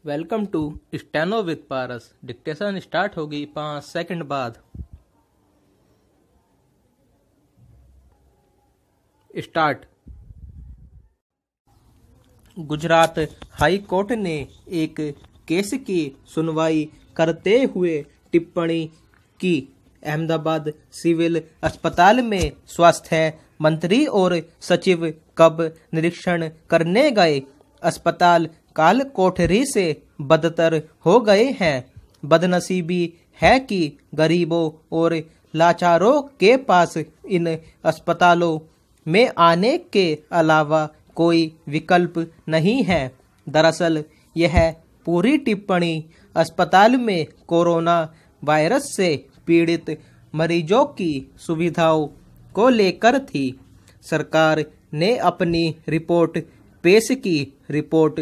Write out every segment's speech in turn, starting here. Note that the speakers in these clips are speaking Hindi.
Welcome to steno with Paras. Dictation start होगी 5 सेकंड बाद। स्टार्ट। गुजरात हाई कोर्ट ने एक केस की सुनवाई करते हुए टिप्पणी की। अहमदाबाद सिविल अस्पताल में स्वास्थ्य मंत्री और सचिव कब निरीक्षण करने गए। अस्पताल काल कोठरी से बदतर हो गए हैं। बदनसीबी है कि गरीबों और लाचारों के पास इन अस्पतालों में आने के अलावा कोई विकल्प नहीं है। दरअसल यह पूरी टिप्पणी अस्पताल में कोरोना वायरस से पीड़ित मरीजों की सुविधाओं को लेकर थी। सरकार ने अपनी रिपोर्ट पेश की। रिपोर्ट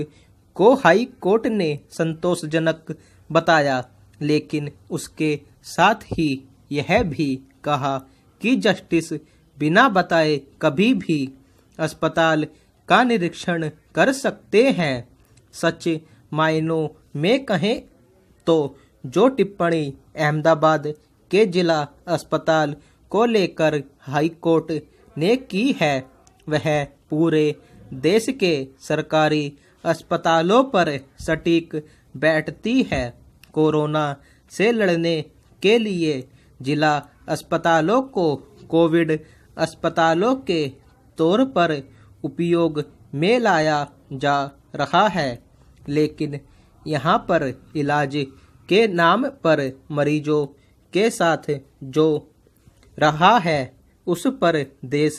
को हाई कोर्ट ने संतोषजनक बताया, लेकिन उसके साथ ही यह भी कहा कि जस्टिस बिना बताए कभी भी अस्पताल का निरीक्षण कर सकते हैं। सच मायनों में कहें तो जो टिप्पणी अहमदाबाद के जिला अस्पताल को लेकर हाई कोर्ट ने की है, वह पूरे देश के सरकारी अस्पतालों पर सटीक बैठती है। कोरोना से लड़ने के लिए जिला अस्पतालों को कोविड अस्पतालों के तौर पर उपयोग में लाया जा रहा है, लेकिन यहाँ पर इलाज के नाम पर मरीजों के साथ जो रहा है उस पर देश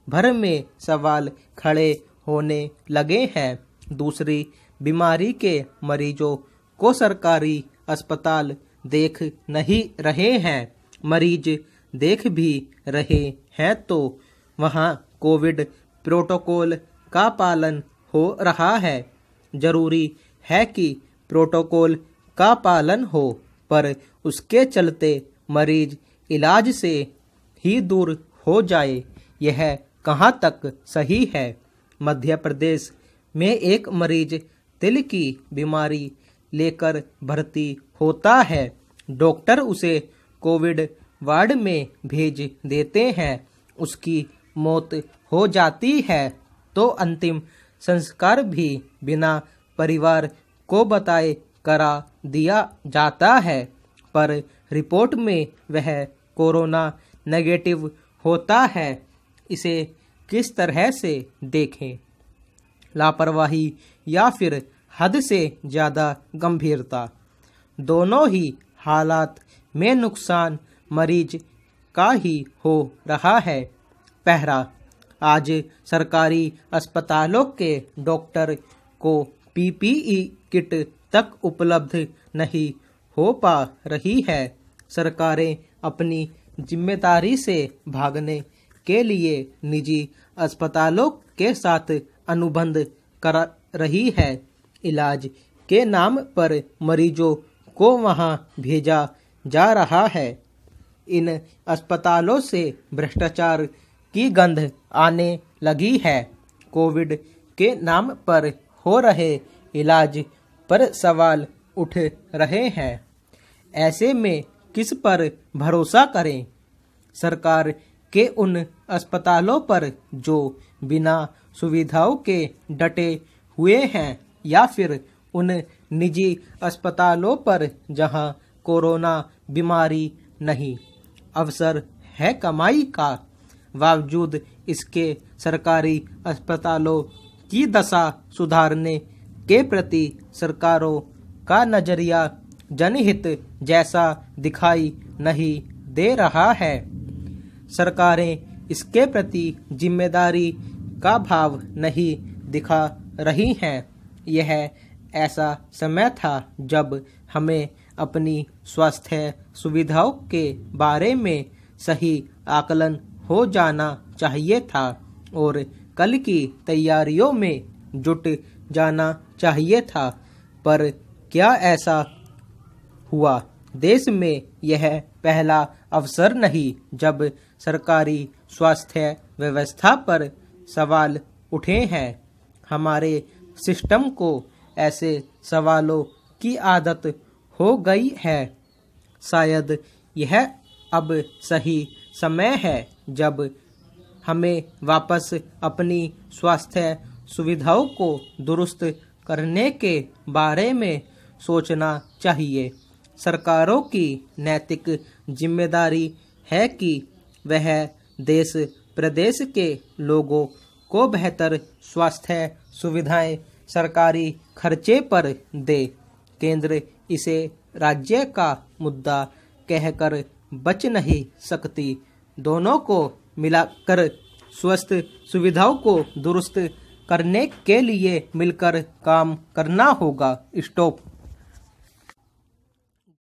भर में सवाल खड़े होने लगे हैं। दूसरी बीमारी के मरीजों को सरकारी अस्पताल देख नहीं रहे हैं। मरीज देख भी रहे हैं तो वहाँ कोविड प्रोटोकॉल का पालन हो रहा है। जरूरी है कि प्रोटोकॉल का पालन हो, पर उसके चलते मरीज इलाज से ही दूर हो जाए, यह कहाँ तक सही है। मध्य प्रदेश में एक मरीज दिल की बीमारी लेकर भर्ती होता है। डॉक्टर उसे कोविड वार्ड में भेज देते हैं। उसकी मौत हो जाती है तो अंतिम संस्कार भी बिना परिवार को बताए करा दिया जाता है, पर रिपोर्ट में वह कोरोना नेगेटिव होता है। इसे किस तरह से देखें? लापरवाही या फिर हद से ज़्यादा गंभीरता? दोनों ही हालात में नुकसान मरीज का ही हो रहा है। पहला, आज सरकारी अस्पतालों के डॉक्टर को पीपीई किट तक उपलब्ध नहीं हो पा रही है। सरकारें अपनी जिम्मेदारी से भागने के लिए निजी अस्पतालों के साथ अनुबंध कर रही है। इलाज के नाम पर मरीजों को वहां भेजा जा रहा है। इन अस्पतालों से भ्रष्टाचार की गंध आने लगी है। कोविड के नाम पर हो रहे इलाज पर सवाल उठ रहे हैं। ऐसे में किस पर भरोसा करें? सरकार के उन अस्पतालों पर जो बिना सुविधाओं के डटे हुए हैं, या फिर उन निजी अस्पतालों पर जहां कोरोना बीमारी नहीं, अवसर है कमाई का, बावजूद इसके सरकारी अस्पतालों की दशा सुधारने के प्रति सरकारों का नजरिया जनहित जैसा दिखाई नहीं दे रहा है। सरकारें इसके प्रति जिम्मेदारी का भाव नहीं दिखा रही हैं। यह ऐसा समय था जब हमें अपनी स्वास्थ्य सुविधाओं के बारे में सही आकलन हो जाना चाहिए था और कल की तैयारियों में जुट जाना चाहिए था। पर क्या ऐसा हुआ? देश में यह पहला अवसर नहीं जब सरकारी स्वास्थ्य व्यवस्था पर सवाल उठे हैं। हमारे सिस्टम को ऐसे सवालों की आदत हो गई है। शायद यह अब सही समय है जब हमें वापस अपनी स्वास्थ्य सुविधाओं को दुरुस्त करने के बारे में सोचना चाहिए। सरकारों की नैतिक जिम्मेदारी है कि वह देश प्रदेश के लोगों को बेहतर स्वास्थ्य सुविधाएं सरकारी खर्चे पर दे। केंद्र इसे राज्य का मुद्दा कहकर बच नहीं सकती। दोनों को मिलाकर स्वास्थ्य सुविधाओं को दुरुस्त करने के लिए मिलकर काम करना होगा। स्टॉप।